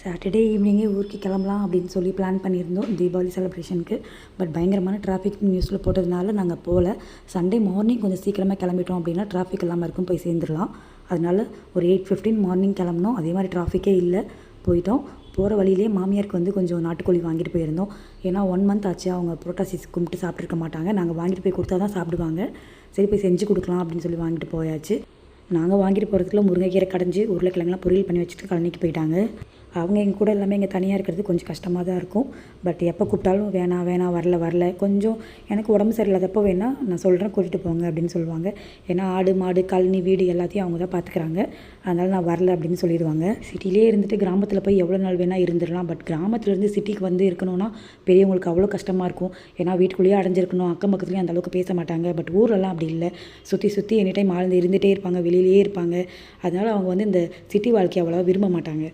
Saturday ஈவினிங்கே ஊருக்கு கிளம்பலாம் அப்படின்னு சொல்லி பிளான் பண்ணியிருந்தோம் தீபாவளி செலிப்ரேஷனுக்கு. பட் பயங்கரமான டிராஃபிக் நியூஸில் போட்டதுனால நாங்கள் போகல. சண்டே மார்னிங் கொஞ்சம் சீக்கிரமாக கிளம்பிட்டோம் அப்படின்னா டிராஃபிக் இல்லாமல் இருக்கும், போய் சேர்ந்துடலாம். அதனால ஒரு 8:15 மார்னிங் கிளம்பினோம். அதே மாதிரி டிராஃபிக்கே இல்லை, போயிட்டோம். போகிற வழியிலே மாமியாருக்கு வந்து கொஞ்சம் நாட்டுக்கோழி வாங்கிட்டு போயிருந்தோம். ஏன்னா 1 மந்த் ஆச்சு, அவங்க புரோட்டாசிஸ் கும்பிட்டு சாப்பிட்ருக்க மாட்டாங்க. நாங்கள் வாங்கிட்டு போய் கொடுத்தா தான் சாப்பிடுவாங்க. சரி போய் செஞ்சு கொடுக்கலாம் அப்படின்னு சொல்லி வாங்கிட்டு போயாச்சு. நாங்கள் வாங்கிட்டு போகிறதுக்குள்ள முருங்கைக்கீரை கடைஞ்சி உருளைக்கிழங்குலாம் பொரியல் பண்ணி வச்சுட்டு கழனிக்கு போயிட்டாங்க. அவங்க எங்கள் கூட எல்லாமே இங்கே தனியாக இருக்கிறது கொஞ்சம் கஷ்டமாக தான் இருக்கும். பட் எப்போ கூப்பிட்டாலும் வேணாம் வரல கொஞ்சம் எனக்கு உடம்பு சரியில்லாதப்போ வேணால் நான் சொல்கிறேன் கூட்டிகிட்டு போங்க அப்படின்னு சொல்லுவாங்க. ஏன்னா ஆடு மாடு கழனி வீடு எல்லாத்தையும் அவங்க தான் பார்த்துக்கிறாங்க. அதனால் நான் வரல அப்படின்னு சொல்லிடுவாங்க. சிட்டிலே இருந்துட்டு கிராமத்தில் போய் எவ்வளோ நாள் வேணால் இருந்துடலாம். பட் கிராமத்துலேருந்து சிட்டிக்கு வந்து இருக்கணும்னா பெரியவங்களுக்கு அவ்வளோ கஷ்டமாக இருக்கும். ஏன்னா வீட்டுக்குள்ளேயே அடைஞ்சிருக்கணும், அக்கம் பக்கத்துலேயும் அந்தளவுக்கு பேச மாட்டாங்க. பட் ஊரெல்லாம் அப்படி இல்லை, சுற்றி எனி டைம் ஆழ்ந்து இருந்துகிட்டே இருப்பாங்க, வெளியிலேயே இருப்பாங்க. அதனால் அவங்க வந்து இந்த சிட்டி வாழ்க்கையை அவ்வளோவா விரும்ப மாட்டாங்க.